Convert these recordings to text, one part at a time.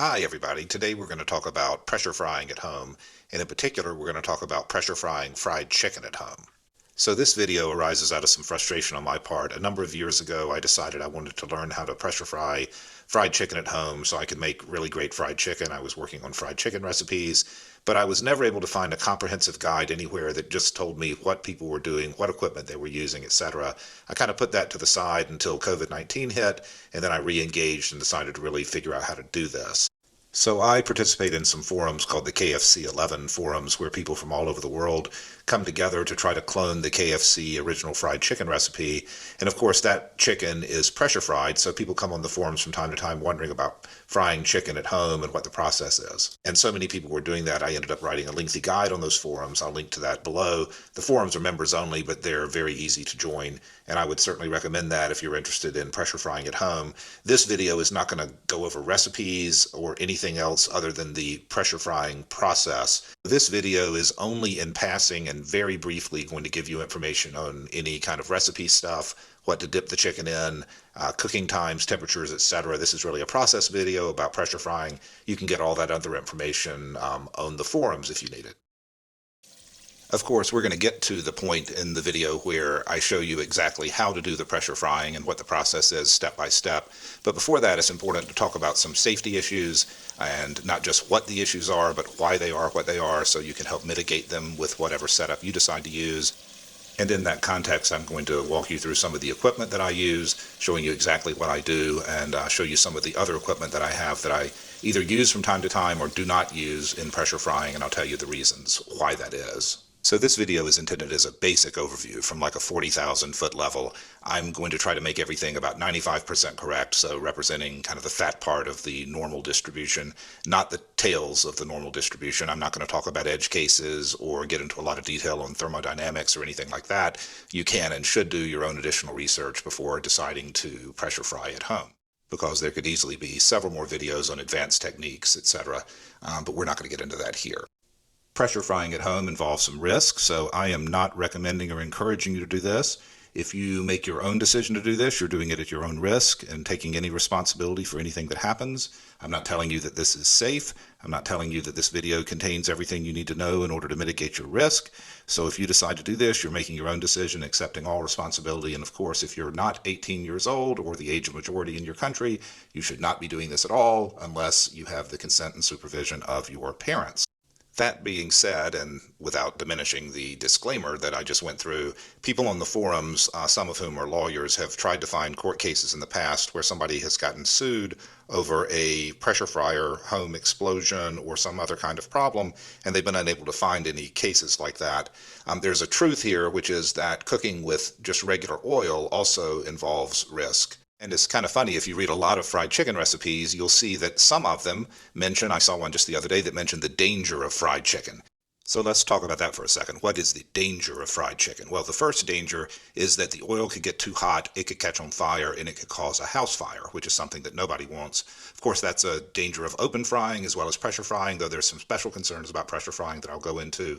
Hi everybody, today we're going to talk about pressure frying at home, and in particular we're going to talk about pressure frying fried chicken at home. So this video arises out of some frustration on my part. A number of years ago I decided I wanted to learn how to pressure fry fried chicken at home so I could make really great fried chicken. I was working on fried chicken recipes, but I was never able to find a comprehensive guide anywhere that just told me what people were doing, what equipment they were using, etc. I kind of put that to the side until COVID-19 hit, and then I re-engaged and decided to really figure out how to do this. So I participate in some forums called the KFC 11 forums where people from all over the world come together to try to clone the KFC original fried chicken recipe. And of course that chicken is pressure fried, so people come on the forums from time to time wondering about frying chicken at home and what the process is. And so many people were doing that, I ended up writing a lengthy guide on those forums. I'll link to that below. The forums are members only, but they're very easy to join, and I would certainly recommend that if you're interested in pressure frying at home. This video is not going to go over recipes or anything else other than the pressure frying process. This video is only in passing and very briefly going to give you information on any kind of recipe stuff, what to dip the chicken in, cooking times, temperatures, etc. This is really a process video about pressure frying. You can get all that other information on the forums if you need it. Of course, we're going to get to the point in the video where I show you exactly how to do the pressure frying and what the process is step by step. But before that, it's important to talk about some safety issues, and not just what the issues are, but why they are what they are, so you can help mitigate them with whatever setup you decide to use. And in that context, I'm going to walk you through some of the equipment that I use, showing you exactly what I do, and show you some of the other equipment that I have that I either use from time to time or do not use in pressure frying, and I'll tell you the reasons why that is. So this video is intended as a basic overview from like a 40,000 foot level. I'm going to try to make everything about 95% correct, so representing kind of the fat part of the normal distribution, not the tails of the normal distribution. I'm not going to talk about edge cases or get into a lot of detail on thermodynamics or anything like that. You can and should do your own additional research before deciding to pressure fry at home, because there could easily be several more videos on advanced techniques, etc. But we're not going to get into that here. Pressure frying at home involves some risk, so I am not recommending or encouraging you to do this. If you make your own decision to do this, you're doing it at your own risk and taking any responsibility for anything that happens. I'm not telling you that this is safe. I'm not telling you that this video contains everything you need to know in order to mitigate your risk. So if you decide to do this, you're making your own decision, accepting all responsibility. And of course, if you're not 18 years old or the age of majority in your country, you should not be doing this at all unless you have the consent and supervision of your parents. That being said, and without diminishing the disclaimer that I just went through, people on the forums, some of whom are lawyers, have tried to find court cases in the past where somebody has gotten sued over a pressure fryer home explosion or some other kind of problem, and they've been unable to find any cases like that. There's a truth here, which is that cooking with just regular oil also involves risk. And it's kind of funny, if you read a lot of fried chicken recipes, you'll see that some of them mention, I saw one just the other day that mentioned the danger of fried chicken. So let's talk about that for a second. What is the danger of fried chicken? Well, the first danger is that the oil could get too hot, it could catch on fire, and it could cause a house fire, which is something that nobody wants. Of course, that's a danger of open frying as well as pressure frying, though there's some special concerns about pressure frying that I'll go into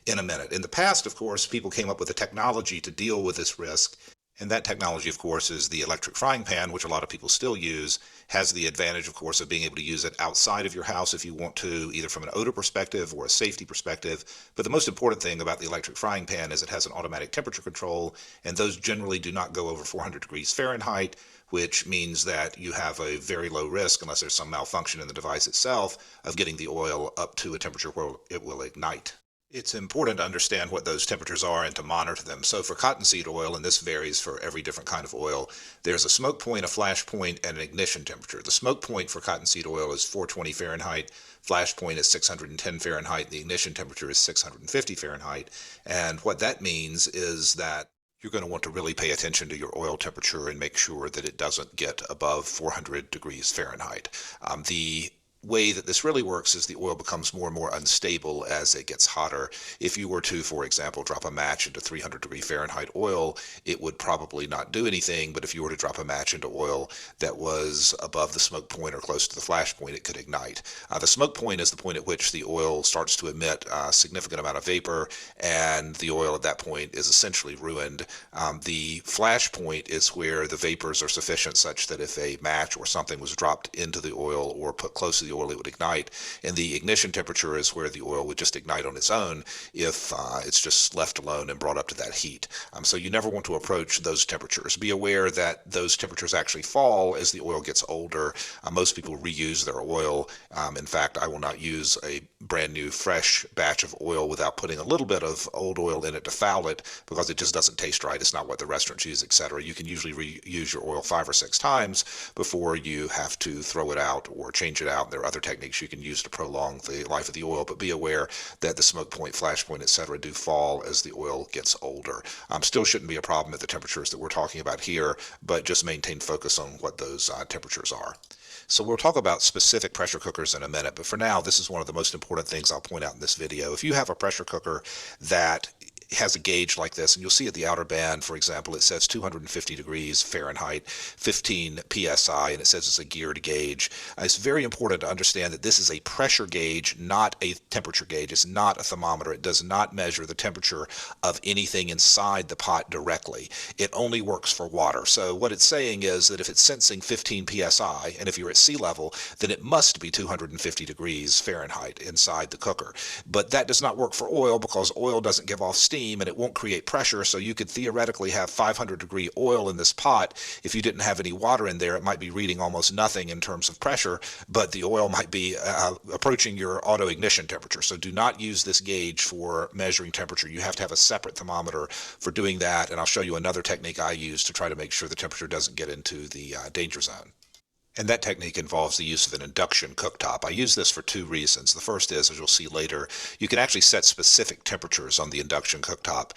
in a minute. In the past, of course, people came up with a technology to deal with this risk. And that technology, of course, is the electric frying pan, which a lot of people still use. Has the advantage, of course, of being able to use it outside of your house if you want to, either from an odor perspective or a safety perspective. But the most important thing about the electric frying pan is it has an automatic temperature control, and those generally do not go over 400 degrees Fahrenheit, which means that you have a very low risk, unless there's some malfunction in the device itself, of getting the oil up to a temperature where it will ignite. It's important to understand what those temperatures are and to monitor them. So for cottonseed oil, and this varies for every different kind of oil, there's a smoke point, a flash point, and an ignition temperature. The smoke point for cottonseed oil is 420 Fahrenheit, flash point is 610 Fahrenheit, the ignition temperature is 650 Fahrenheit. And what that means is that you're going to want to really pay attention to your oil temperature and make sure that it doesn't get above 400 degrees Fahrenheit. The way that this really works is the oil becomes more and more unstable as it gets hotter. If you were to, for example, drop a match into 300 degree Fahrenheit oil, it would probably not do anything, but if you were to drop a match into oil that was above the smoke point or close to the flash point, it could ignite. The smoke point is the point at which the oil starts to emit a significant amount of vapor, and the oil at that point is essentially ruined. The flash point is where the vapors are sufficient such that if a match or something was dropped into the oil or put close to the the oil, it would ignite. And the ignition temperature is where the oil would just ignite on its own if it's just left alone and brought up to that heat. So you never want to approach those temperatures. Be aware that those temperatures actually fall as the oil gets older. Most people reuse their oil. In fact, I will not use a brand new fresh batch of oil without putting a little bit of old oil in it to foul it, because it just doesn't taste right. It's not what the restaurants use, etc. You can usually reuse your oil 5 or 6 times before you have to throw it out or change it out. There are other techniques you can use to prolong the life of the oil, but be aware that the smoke point, flash point, etc. do fall as the oil gets older. Still shouldn't be a problem at the temperatures that we're talking about here, but just maintain focus on what those temperatures are. So we'll talk about specific pressure cookers in a minute, but for now, this is one of the most important things I'll point out in this video. If you have a pressure cooker that has a gauge like this, and you'll see at the outer band, for example, it says 250 degrees Fahrenheit, 15 psi, and it says it's a geared gauge. It's very important to understand that this is a pressure gauge, not a temperature gauge. It's not a thermometer. It does not measure the temperature of anything inside the pot directly. It only works for water. So what it's saying is that if it's sensing 15 psi, and if you're at sea level, then it must be 250 degrees Fahrenheit inside the cooker. But that does not work for oil, because oil doesn't give off steam and it won't create pressure. So you could theoretically have 500 degree oil in this pot. If you didn't have any water in there, it might be reading almost nothing in terms of pressure, but the oil might be approaching your auto ignition temperature. So do not use this gauge for measuring temperature. You have to have a separate thermometer for doing that, and I'll show you another technique I use to try to make sure the temperature doesn't get into the danger zone. And that technique involves the use of an induction cooktop. I use this for 2 reasons. The first is, as you'll see later, you can actually set specific temperatures on the induction cooktop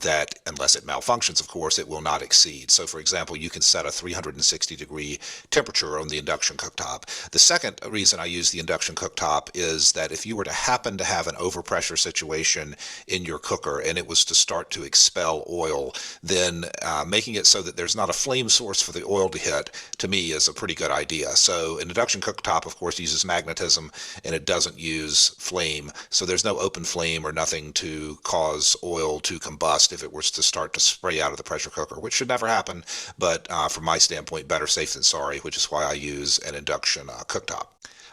that, unless it malfunctions, of course, it will not exceed. So, for example, you can set a 360 degree temperature on the induction cooktop. The second reason I use the induction cooktop is that if you were to happen to have an overpressure situation in your cooker and it was to start to expel oil, then making it so that there's not a flame source for the oil to hit, to me, is a pretty good idea. So an induction cooktop, of course, uses magnetism and it doesn't use flame. So there's no open flame or nothing to cause oil to combust if it was to start to spray out of the pressure cooker, which should never happen. But from my standpoint, better safe than sorry, which is why I use an induction cooktop.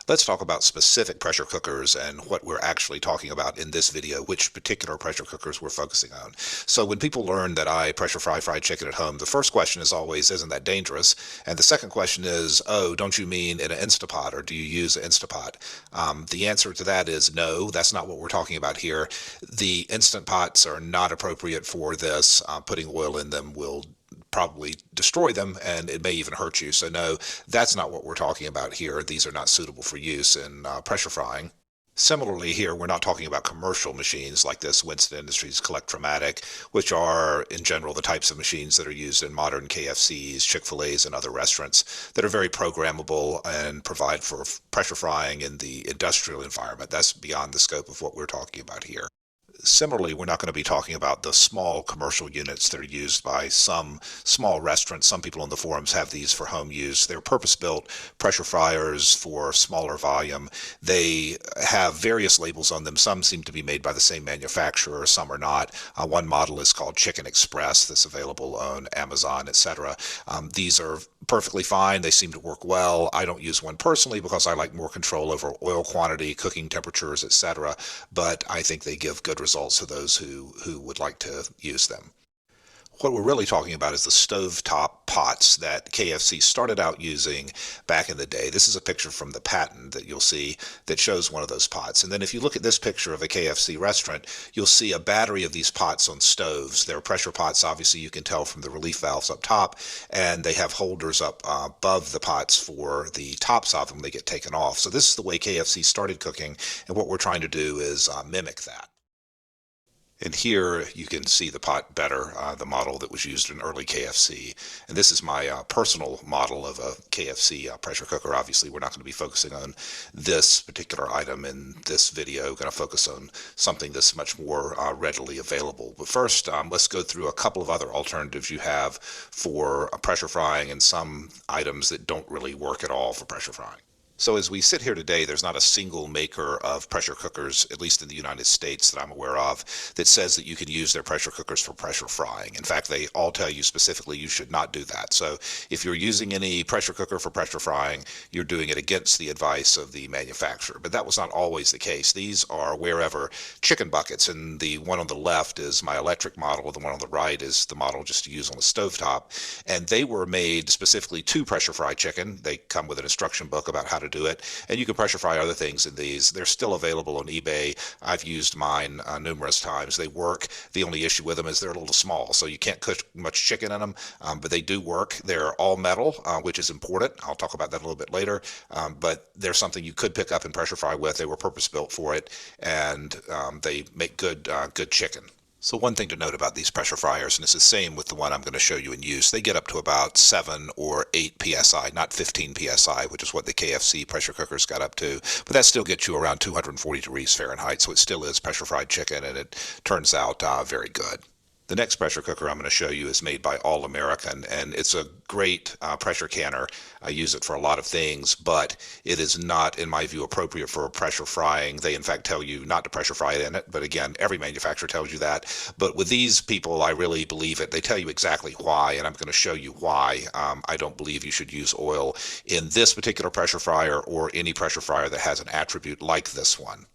Let's talk about specific pressure cookers and what we're actually talking about in this video, which particular pressure cookers we're focusing on. So when people learn that I pressure fry fried chicken at home, the first question is always, isn't that dangerous? And the second question is, oh, don't you mean in an Instapot, or do you use an Instapot? The answer to that is no, that's not what we're talking about here. The Instant Pots are not appropriate for this. Putting oil in them will probably destroy them, and it may even hurt you. So no, that's not what we're talking about here. These are not suitable for use in pressure frying. Similarly here, we're not talking about commercial machines like this Winston Industries Collectromatic, which are in general the types of machines that are used in modern KFCs, Chick-fil-A's, and other restaurants that are very programmable and provide for pressure frying in the industrial environment. That's beyond the scope of what we're talking about here. Similarly, we're not going to be talking about the small commercial units that are used by some small restaurants. Some people on the forums have these for home use. They're purpose-built pressure fryers for smaller volume. They have various labels on them. Some seem to be made by the same manufacturer, some are not. One model is called Chicken Express that's available on Amazon, etc. These are perfectly fine. They seem to work well. I don't use one personally because I like more control over oil quantity, cooking temperatures, etc. But I think they give good results to those who would like to use them. What we're really talking about is the stovetop pots that KFC started out using back in the day. This is a picture from the patent that you'll see that shows one of those pots. And then if you look at this picture of a KFC restaurant, you'll see a battery of these pots on stoves. They're pressure pots, obviously you can tell from the relief valves up top, and they have holders up above the pots for the tops of them. They get taken off. So this is the way KFC started cooking, and what we're trying to do is mimic that. And here you can see the pot better, the model that was used in early KFC. And this is my personal model of a KFC pressure cooker. Obviously, we're not going to be focusing on this particular item in this video. We're going to focus on something that's much more readily available. But first, let's go through a couple of other alternatives you have for pressure frying and some items that don't really work at all for pressure frying. So as we sit here today, there's not a single maker of pressure cookers, at least in the United States that I'm aware of, that says that you can use their pressure cookers for pressure frying. In fact, they all tell you specifically you should not do that. So if you're using any pressure cooker for pressure frying, you're doing it against the advice of the manufacturer. But that was not always the case. These are wherever chicken buckets, and the one on the left is my electric model. The one on the right is the model just to use on the stovetop. And they were made specifically to pressure fry chicken. They come with an instruction book about how to do it, and you can pressure fry other things in these. They're still available on eBay. I've used mine numerous times. They work. The only issue with them is they're a little small, so you can't cook much chicken in them, but they do work. They're all metal, which is important. I'll talk about that a little bit later, but they're something you could pick up and pressure fry with. They were purpose-built for it, and they make good chicken. So one thing to note about these pressure fryers, and it's the same with the one I'm going to show you in use, they get up to about 7 or 8 psi, not 15 psi, which is what the KFC pressure cookers got up to. But that still gets you around 240 degrees Fahrenheit, so it still is pressure fried chicken, and it turns out very good. The next pressure cooker I'm going to show you is made by All American, and it's a great pressure canner. I use it for a lot of things, but it is not, in my view, appropriate for pressure frying. They, in fact, tell you not to pressure fry it in it, but again, every manufacturer tells you that. But with these people, I really believe it. They tell you exactly why, and I'm going to show you why I don't believe you should use oil in this particular pressure fryer or any pressure fryer that has an attribute like this one.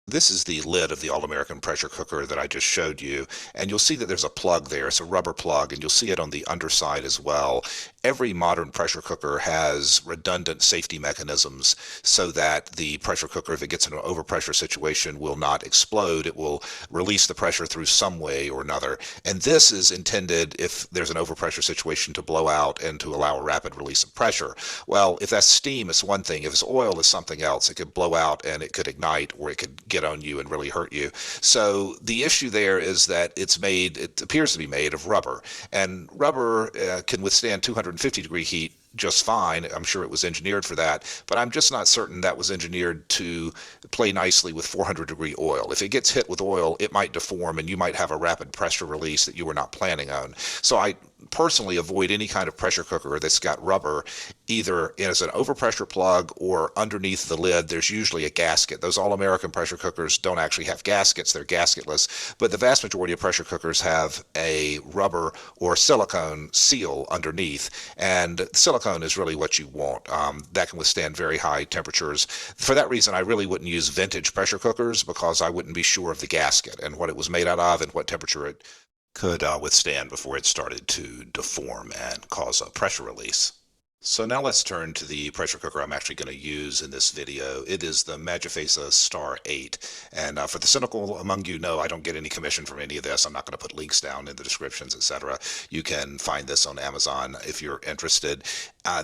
This is the lid of the All-American pressure cooker that I just showed you, and you'll see that there's a plug there. It's a rubber plug, and you'll see it on the underside as well. Every modern pressure cooker has redundant safety mechanisms so that the pressure cooker, if it gets in an overpressure situation, will not explode. It will release the pressure through some way or another. And this is intended, if there's an overpressure situation, to blow out and to allow a rapid release of pressure. Well, if that's steam, it's one thing. If it's oil, it's something else. It could blow out and it could ignite, or it could get on you and really hurt you. So the issue there is that it appears to be made of rubber, and rubber can withstand 250 degree heat just fine. I'm sure it was engineered for that, but I'm just not certain that was engineered to play nicely with 400 degree oil. If it gets hit with oil, it might deform and you might have a rapid pressure release that you were not planning on. So I personally avoid any kind of pressure cooker that's got rubber, either as an overpressure plug or underneath the lid. There's usually a gasket. Those All-American pressure cookers don't actually have gaskets. They're gasketless, but the vast majority of pressure cookers have a rubber or silicone seal underneath, and silicone is really what you want. That can withstand very high temperatures. For that reason, I really wouldn't use vintage pressure cookers, because I wouldn't be sure of the gasket and what it was made out of and what temperature it could withstand before it started to deform and cause a pressure release. So now let's turn to the pressure cooker I'm actually going to use in this video. It is the Magifesa Star 8. And for the cynical among you, no, I don't get any commission from any of this. I'm not going to put links down in the descriptions, etc. You can find this on Amazon if you're interested.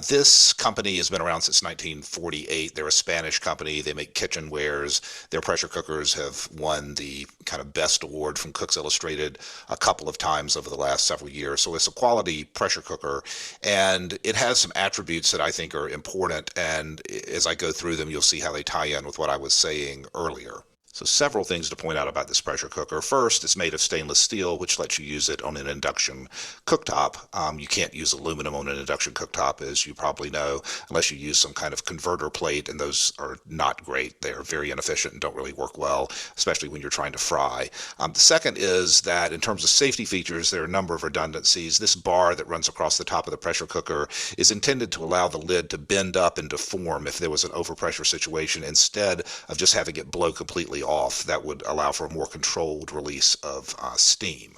This company has been around since 1948. They're a Spanish company. They make kitchenwares. Their pressure cookers have won the kind of best award from Cooks Illustrated a couple of times over the last several years. So it's a quality pressure cooker, and it has some attributes that I think are important, and as I go through them, you'll see how they tie in with what I was saying earlier. So several things to point out about this pressure cooker. First, it's made of stainless steel, which lets you use it on an induction cooktop. You can't use aluminum on an induction cooktop, as you probably know, unless you use some kind of converter plate, and those are not great. They're very inefficient and don't really work well, especially when you're trying to fry. The second is that in terms of safety features, there are a number of redundancies. This bar that runs across the top of the pressure cooker is intended to allow the lid to bend up and deform if there was an overpressure situation, instead of just having it blow completely off. That would allow for a more controlled release of steam.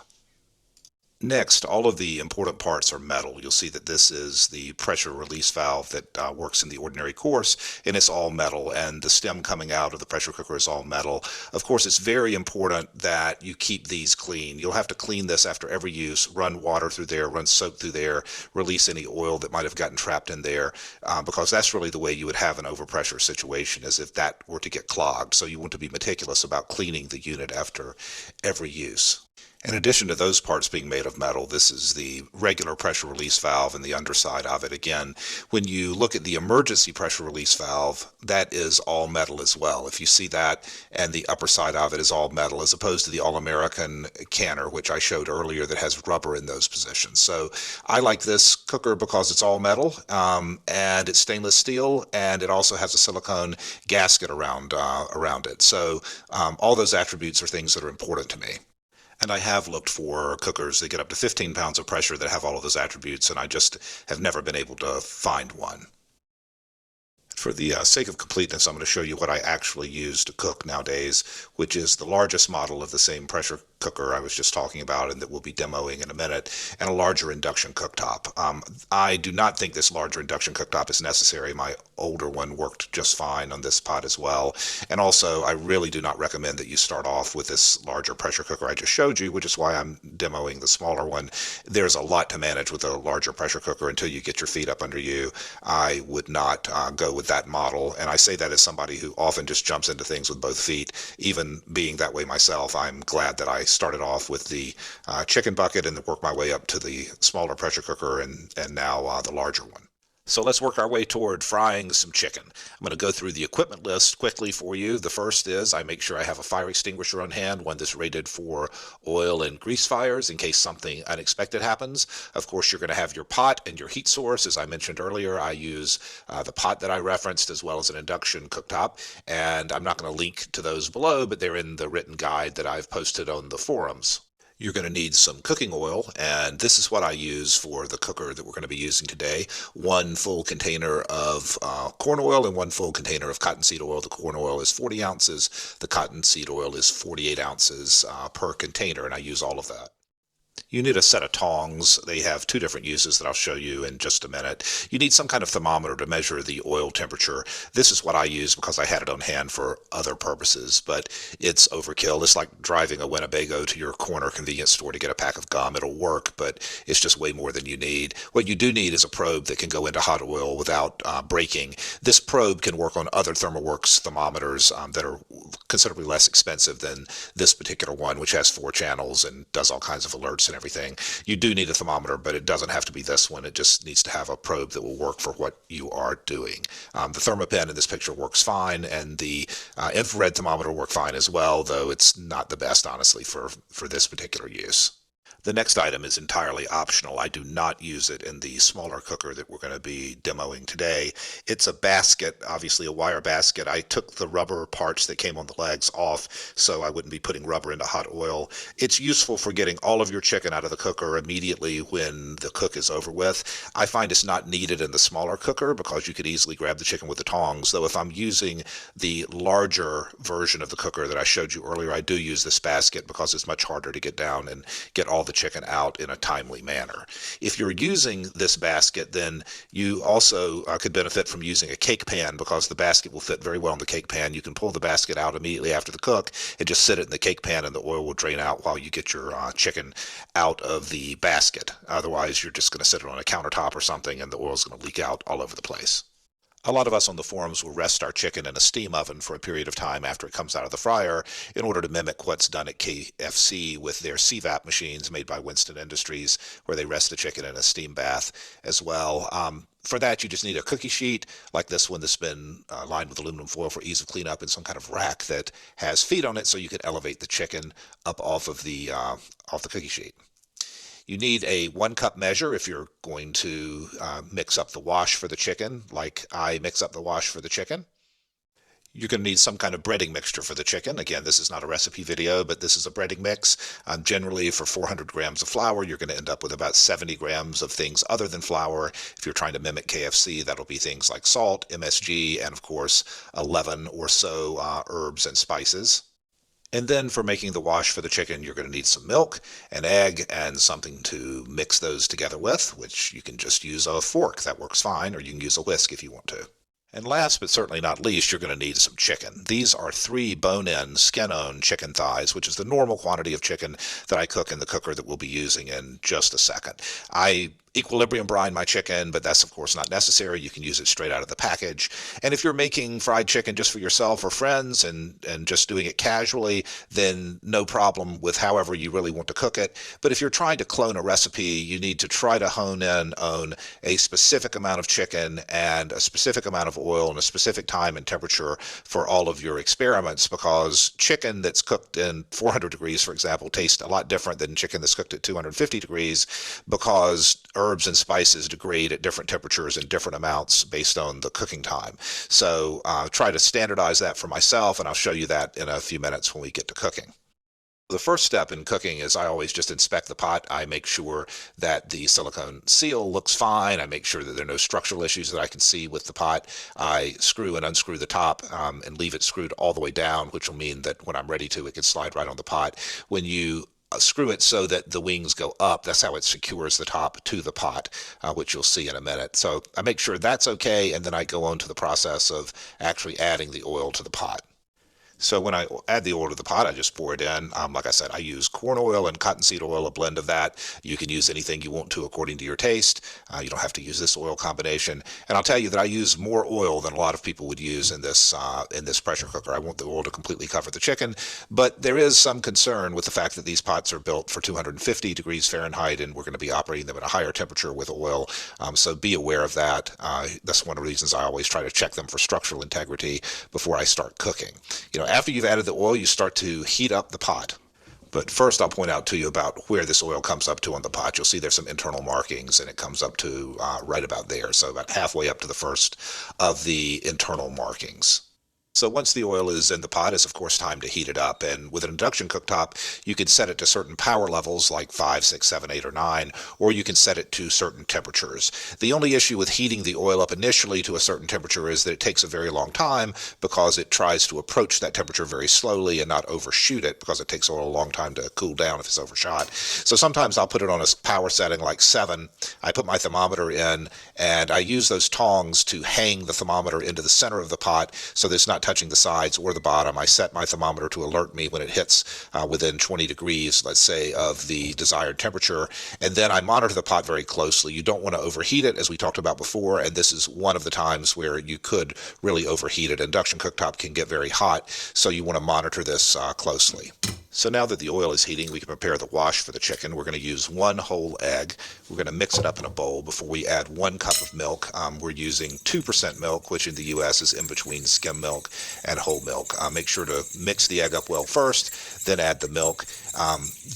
Next, all of the important parts are metal. You'll see that this is the pressure release valve that works in the ordinary course, and it's all metal, and the stem coming out of the pressure cooker is all metal. Of course, it's very important that you keep these clean. You'll have to clean this after every use, run water through there, run soap through there, release any oil that might have gotten trapped in there, because that's really the way you would have an overpressure situation, is if that were to get clogged. So you want to be meticulous about cleaning the unit after every use. In addition to those parts being made of metal, this is the regular pressure release valve and the underside of it. Again, when you look at the emergency pressure release valve, that is all metal as well. If you see that, and the upper side of it is all metal, as opposed to the All-American canner, which I showed earlier, that has rubber in those positions. So I like this cooker because it's all metal, and it's stainless steel, and it also has a silicone gasket around it. So all those attributes are things that are important to me. And I have looked for cookers that get up to 15 pounds of pressure that have all of those attributes, and I just have never been able to find one. For the sake of completeness, I'm going to show you what I actually use to cook nowadays, which is the largest model of the same pressure cooker I was just talking about and that we'll be demoing in a minute, and a larger induction cooktop. I do not think this larger induction cooktop is necessary. My older one worked just fine on this pot as well. And also, I really do not recommend that you start off with this larger pressure cooker I just showed you, which is why I'm demoing the smaller one. There's a lot to manage with a larger pressure cooker until you get your feet up under you. I would not go with that model, and I say that as somebody who often just jumps into things with both feet. Even being that way myself, I'm glad that I started off with the chicken bucket and worked my way up to the smaller pressure cooker and now the larger one. So let's work our way toward frying some chicken. I'm going to go through the equipment list quickly for you. The first is I make sure I have a fire extinguisher on hand, one that's rated for oil and grease fires in case something unexpected happens. Of course, you're going to have your pot and your heat source. As I mentioned earlier, I use the pot that I referenced as well as an induction cooktop, and I'm not going to link to those below, but they're in the written guide that I've posted on the forums. You're going to need some cooking oil, and this is what I use for the cooker that we're going to be using today. One full container of corn oil and one full container of cottonseed oil. The corn oil is 40 ounces. The cottonseed oil is 48 ounces per container, and I use all of that. You need a set of tongs. They have two different uses that I'll show you in just a minute. You need some kind of thermometer to measure the oil temperature. This is what I use because I had it on hand for other purposes, but it's overkill. It's like driving a Winnebago to your corner convenience store to get a pack of gum. It'll work, but it's just way more than you need. What you do need is a probe that can go into hot oil without breaking. This probe can work on other ThermoWorks thermometers that are considerably less expensive than this particular one, which has 4 channels and does all kinds of alerts and everything. You do need a thermometer, but it doesn't have to be this one. It just needs to have a probe that will work for what you are doing. The ThermoPen in this picture works fine, and the infrared thermometer will work fine as well, though it's not the best, honestly, for this particular use. The next item is entirely optional. I do not use it in the smaller cooker that we're going to be demoing today. It's a basket, obviously a wire basket. I took the rubber parts that came on the legs off so I wouldn't be putting rubber into hot oil. It's useful for getting all of your chicken out of the cooker immediately when the cook is over with. I find it's not needed in the smaller cooker because you could easily grab the chicken with the tongs, though if I'm using the larger version of the cooker that I showed you earlier, I do use this basket because it's much harder to get down and get all the chicken out in a timely manner. If you're using this basket, then you also could benefit from using a cake pan because the basket will fit very well in the cake pan. You can pull the basket out immediately after the cook and just sit it in the cake pan, and the oil will drain out while you get your chicken out of the basket. Otherwise, you're just going to sit it on a countertop or something, and the oil is going to leak out all over the place. A lot of us on the forums will rest our chicken in a steam oven for a period of time after it comes out of the fryer in order to mimic what's done at KFC with their CVAP machines made by Winston Industries, where they rest the chicken in a steam bath as well. For that, you just need a cookie sheet like this one that's been lined with aluminum foil for ease of cleanup, and some kind of rack that has feet on it so you can elevate the chicken up off the cookie sheet. You need a 1-cup measure if you're going to mix up the wash for the chicken, like I mix up the wash for the chicken. You're going to need some kind of breading mixture for the chicken. Again, this is not a recipe video, but this is a breading mix. Generally, for 400 grams of flour, you're going to end up with about 70 grams of things other than flour. If you're trying to mimic KFC, that'll be things like salt, MSG, and of course, 11 or so herbs and spices. And then for making the wash for the chicken, you're going to need some milk, an egg, and something to mix those together with, which you can just use a fork. That works fine, or you can use a whisk if you want to. And last but certainly not least, you're going to need some chicken. These are 3 bone-in, skin-on chicken thighs, which is the normal quantity of chicken that I cook in the cooker that we'll be using in just a second. I equilibrium brine my chicken, but that's of course not necessary. You can use it straight out of the package. And if you're making fried chicken just for yourself or friends and just doing it casually, then no problem with however you really want to cook it. But if you're trying to clone a recipe, you need to try to hone in on a specific amount of chicken and a specific amount of oil and a specific time and temperature for all of your experiments, because chicken that's cooked in 400 degrees, for example, tastes a lot different than chicken that's cooked at 250 degrees, because herbs and spices degrade at different temperatures and different amounts based on the cooking time. So try to standardize that for myself, and I'll show you that in a few minutes when we get to cooking. The first step in cooking is I always just inspect the pot. I make sure that the silicone seal looks fine. I make sure that there are no structural issues that I can see with the pot. I screw and unscrew the top and leave it screwed all the way down, which will mean that when I'm ready to, it can slide right on the pot. When you screw it so that the wings go up, that's how it secures the top to the pot, which you'll see in a minute. So I make sure that's okay, and then I go on to the process of actually adding the oil to the pot. So when I add the oil to the pot, I just pour it in. Like I said, I use corn oil and cottonseed oil, a blend of that. You can use anything you want to according to your taste. You don't have to use this oil combination. And I'll tell you that I use more oil than a lot of people would use in this pressure cooker. I want the oil to completely cover the chicken, but there is some concern with the fact that these pots are built for 250 degrees Fahrenheit, and we're going to be operating them at a higher temperature with oil. So be aware of that. That's one of the reasons I always try to check them for structural integrity before I start cooking. After you've added the oil, you start to heat up the pot. But first, I'll point out to you about where this oil comes up to on the pot. You'll see there's some internal markings, and it comes up to right about there. So about halfway up to the first of the internal markings. So once the oil is in the pot, it's of course time to heat it up. And with an induction cooktop, you can set it to certain power levels like 5, 6, 7, 8, or 9, or you can set it to certain temperatures. The only issue with heating the oil up initially to a certain temperature is that it takes a very long time, because it tries to approach that temperature very slowly and not overshoot it, because it takes oil a long time to cool down if it's overshot. So sometimes I'll put it on a power setting like 7. I put my thermometer in, and I use those tongs to hang the thermometer into the center of the pot so that it's not touching the sides or the bottom. I set my thermometer to alert me when it hits within 20 degrees, let's say, of the desired temperature, and then I monitor the pot very closely. You don't want to overheat it, as we talked about before, and this is one of the times where you could really overheat it. Induction cooktop can get very hot, so you want to monitor this closely. So now that the oil is heating, we can prepare the wash for the chicken. We're going to use 1 whole egg. We're going to mix it up in a bowl before we add 1 cup of milk. We're using 2% milk, which in the U.S. is in between skim milk and whole milk. Make sure to mix the egg up well first, then add the milk.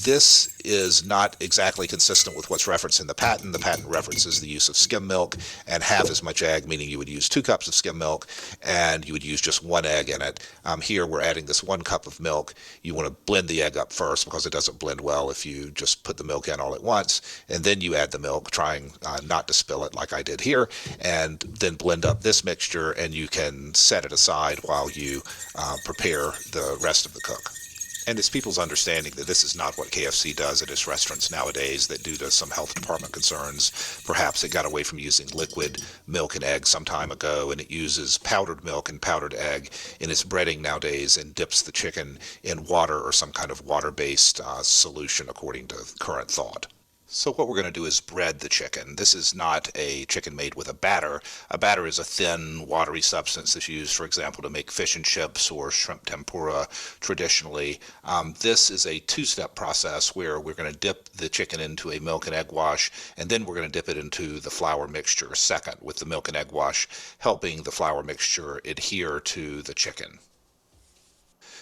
This is not exactly consistent with what's referenced in the patent. The patent references the use of skim milk and half as much egg, meaning you would use 2 cups of skim milk and you would use just 1 egg in it. Here we're adding this 1 cup of milk. You want to blend the egg up first, because it doesn't blend well if you just put the milk in all at once, and then you add the milk, trying not to spill it like I did here, and then blend up this mixture, and you can set it aside while you prepare the rest of the cook. And it's people's understanding that this is not what KFC does at its restaurants nowadays, that due to some health department concerns, perhaps it got away from using liquid milk and egg some time ago, and it uses powdered milk and powdered egg in its breading nowadays, and dips the chicken in water or some kind of water-based solution, according to current thought. So what we're going to do is bread the chicken. This is not a chicken made with a batter. A batter is a thin, watery substance that's used, for example, to make fish and chips or shrimp tempura traditionally. This is a 2-step process where we're going to dip the chicken into a milk and egg wash, and then we're going to dip it into the flour mixture second, with the milk and egg wash helping the flour mixture adhere to the chicken.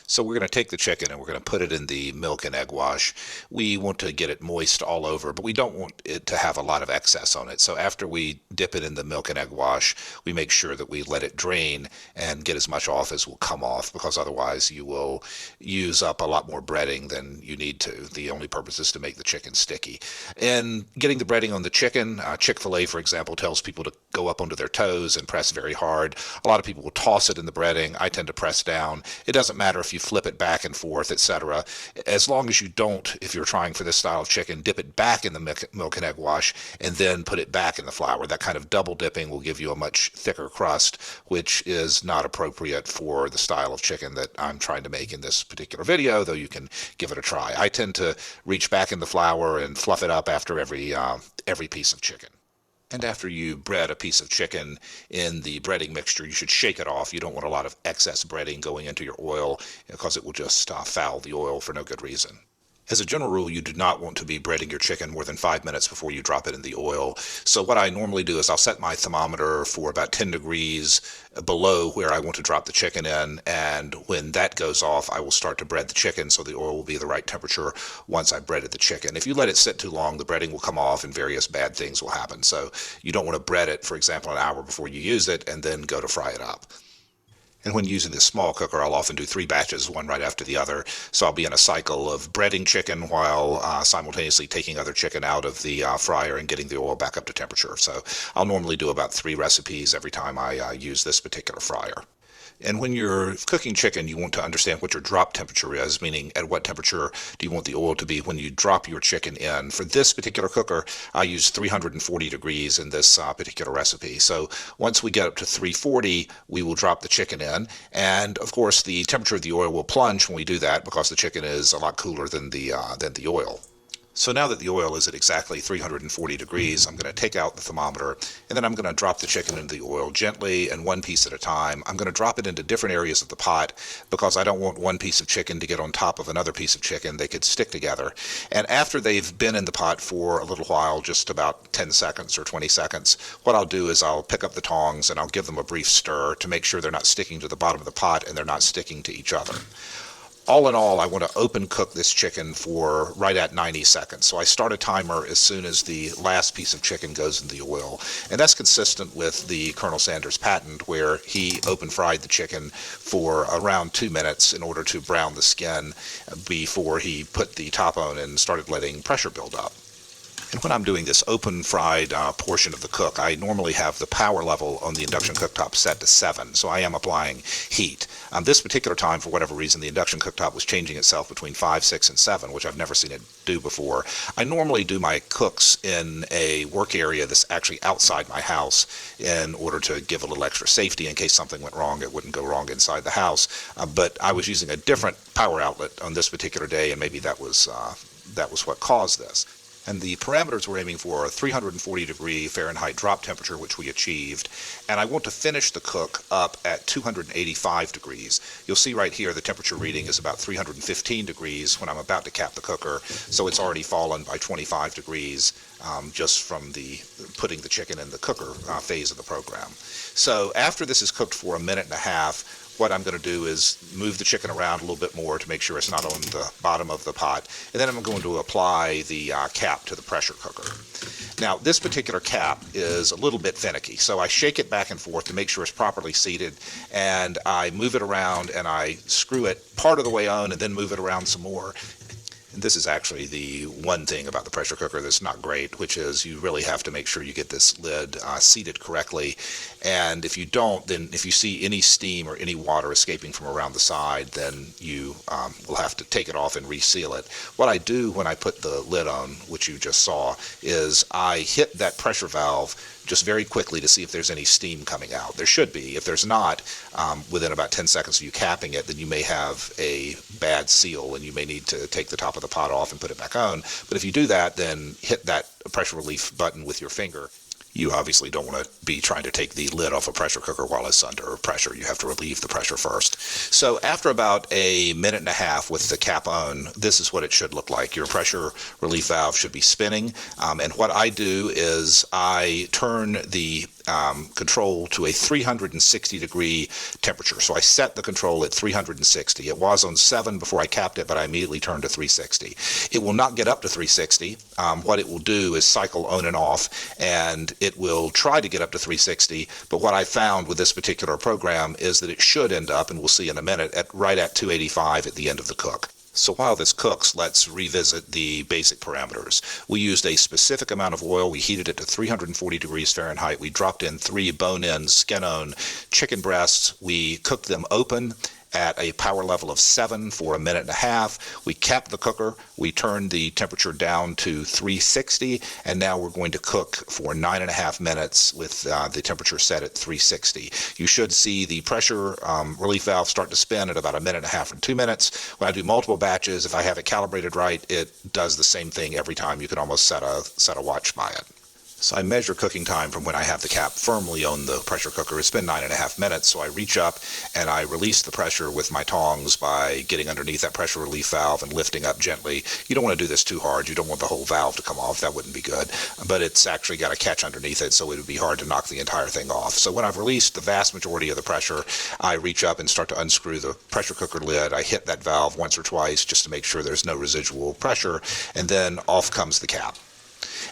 So we're going to take the chicken and we're going to put it in the milk and egg wash. We want to get it moist all over, but we don't want it to have a lot of excess on it. So after we dip it in the milk and egg wash, we make sure that we let it drain and get as much off as will come off, because otherwise you will use up a lot more breading than you need to. The only purpose is to make the chicken sticky. And getting the breading on the chicken, Chick-fil-A, for example, tells people to go up onto their toes and press very hard. A lot of people will toss it in the breading. I tend to press down. It doesn't matter if you flip it back and forth, etc. As long as you don't, if you're trying for this style of chicken, dip it back in the milk and egg wash and then put it back in the flour. That kind of double dipping will give you a much thicker crust, which is not appropriate for the style of chicken that I'm trying to make in this particular video, though you can give it a try. I tend to reach back in the flour and fluff it up after every piece of chicken. And after you bread a piece of chicken in the breading mixture, you should shake it off. You don't want a lot of excess breading going into your oil because it will just foul the oil for no good reason. As a general rule, you do not want to be breading your chicken more than 5 minutes before you drop it in the oil. So what I normally do is I'll set my thermometer for about 10 degrees below where I want to drop the chicken in, and when that goes off, I will start to bread the chicken so the oil will be the right temperature once I've breaded the chicken. If you let it sit too long, the breading will come off and various bad things will happen. So you don't want to bread it, for example, an hour before you use it and then go to fry it up. And when using this small cooker, I'll often do 3 batches, one right after the other. So I'll be in a cycle of breading chicken while simultaneously taking other chicken out of the fryer and getting the oil back up to temperature. So I'll normally do about 3 recipes every time I use this particular fryer. And when you're cooking chicken, you want to understand what your drop temperature is, meaning at what temperature do you want the oil to be when you drop your chicken in. For this particular cooker, I use 340 degrees in this particular recipe. So once we get up to 340, we will drop the chicken in. And of course, the temperature of the oil will plunge when we do that because the chicken is a lot cooler than the oil. So now that the oil is at exactly 340 degrees, I'm going to take out the thermometer, and then I'm going to drop the chicken into the oil gently and one piece at a time. I'm going to drop it into different areas of the pot because I don't want one piece of chicken to get on top of another piece of chicken. They could stick together. And after they've been in the pot for a little while, just about 10 seconds or 20 seconds, what I'll do is I'll pick up the tongs and I'll give them a brief stir to make sure they're not sticking to the bottom of the pot and they're not sticking to each other. All in all, I want to open cook this chicken for right at 90 seconds. So I start a timer as soon as the last piece of chicken goes in the oil. And that's consistent with the Colonel Sanders patent, where he open fried the chicken for around 2 minutes in order to brown the skin before he put the top on and started letting pressure build up. And when I'm doing this open fried portion of the cook, I normally have the power level on the induction cooktop set to 7, so I am applying heat. This particular time, for whatever reason, the induction cooktop was changing itself between 5, 6, and 7, which I've never seen it do before. I normally do my cooks in a work area that's actually outside my house in order to give a little extra safety in case something went wrong. It wouldn't go wrong inside the house. But I was using a different power outlet on this particular day, and maybe that was what caused this. And the parameters we're aiming for are 340 degree Fahrenheit drop temperature, which we achieved. And I want to finish the cook up at 285 degrees. You'll see right here the temperature reading is about 315 degrees when I'm about to cap the cooker. So it's already fallen by 25 degrees just from the putting the chicken in the cooker phase of the program. So after this is cooked for a minute and a half, what I'm going to do is move the chicken around a little bit more to make sure it's not on the bottom of the pot. And then I'm going to apply the cap to the pressure cooker. Now, this particular cap is a little bit finicky, so I shake it back and forth to make sure it's properly seated, and I move it around and I screw it part of the way on and then move it around some more. And this is actually the one thing about the pressure cooker that's not great, which is you really have to make sure you get this lid seated correctly. And if you don't, then if you see any steam or any water escaping from around the side, then you will have to take it off and reseal it. What I do when I put the lid on, which you just saw, is I hit that pressure valve just very quickly to see if there's any steam coming out. There should be. If there's not, within about 10 seconds of you capping it, then you may have a bad seal and you may need to take the top of the pot off and put it back on. But if you do that, then hit that pressure relief button with your finger. You obviously don't want to be trying to take the lid off a pressure cooker while it's under pressure. You have to relieve the pressure first. So after about a minute and a half with the cap on, this is what it should look like. Your pressure relief valve should be spinning. And what I do is I turn the control to a 360 degree temperature. So I set the control at 360. It was on 7 before I capped it, but I immediately turned to 360. It will not get up to 360. What it will do is cycle on and off, and it will try to get up to 360, but what I found with this particular program is that it should end up, and we'll see in a minute, right at 285 at the end of the cook. So while this cooks, let's revisit the basic parameters. We used a specific amount of oil. We heated it to 340 degrees Fahrenheit. We dropped in 3 bone-in, skin-on chicken breasts. We cooked them open at a power level of 7 for 1.5 minutes. We kept the cooker. We turned the temperature down to 360, and now we're going to cook for 9.5 minutes with the temperature set at 360. You should see the pressure relief valve start to spin at about 1.5 or 2 minutes. When I do multiple batches, if I have it calibrated right, it does the same thing every time. You can almost set a watch by it. So I measure cooking time from when I have the cap firmly on the pressure cooker. It's been 9.5 minutes, so I reach up and I release the pressure with my tongs by getting underneath that pressure relief valve and lifting up gently. You don't want to do this too hard. You don't want the whole valve to come off. That wouldn't be good. But it's actually got a catch underneath it, so it would be hard to knock the entire thing off. So when I've released the vast majority of the pressure, I reach up and start to unscrew the pressure cooker lid. I hit that valve once or twice just to make sure there's no residual pressure, and then off comes the cap.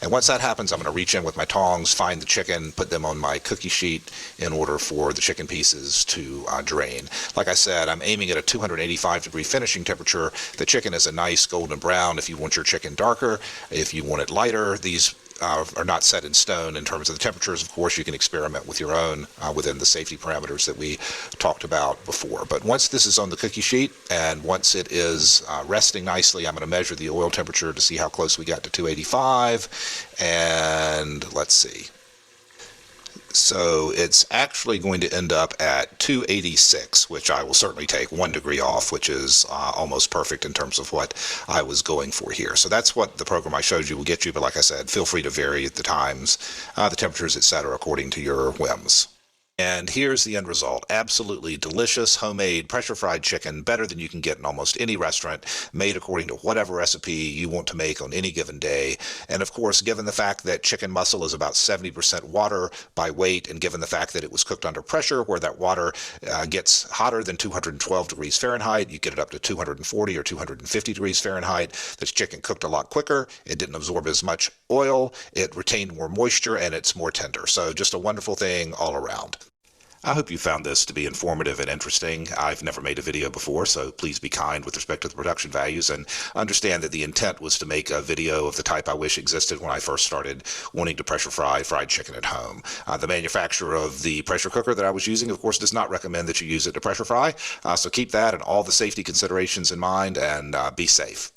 And once that happens, I'm going to reach in with my tongs, find the chicken, put them on my cookie sheet in order for the chicken pieces to drain. Like I said, I'm aiming at a 285-degree finishing temperature. The chicken is a nice golden brown. If you want your chicken darker, if you want it lighter, these are not set in stone in terms of the temperatures. Of course, you can experiment with your own within the safety parameters that we talked about before. But once this is on the cookie sheet and once it is resting nicely, I'm going to measure the oil temperature to see how close we got to 285. And let's see. So it's actually going to end up at 286, which I will certainly take 1 degree off, which is almost perfect in terms of what I was going for here. So that's what the program I showed you will get you. But like I said, feel free to vary the times, the temperatures, etc., according to your whims. And here's the end result. Absolutely delicious, homemade, pressure-fried chicken, better than you can get in almost any restaurant, made according to whatever recipe you want to make on any given day. And of course, given the fact that chicken muscle is about 70% water by weight, and given the fact that it was cooked under pressure, where that water gets hotter than 212 degrees Fahrenheit, you get it up to 240 or 250 degrees Fahrenheit. This chicken cooked a lot quicker. It didn't absorb as much oil. It retained more moisture, and it's more tender. So just a wonderful thing all around. I hope you found this to be informative and interesting. I've never made a video before, so please be kind with respect to the production values and understand that the intent was to make a video of the type I wish existed when I first started wanting to pressure fry fried chicken at home. The manufacturer of the pressure cooker that I was using, of course, does not recommend that you use it to pressure fry, so keep that and all the safety considerations in mind and be safe.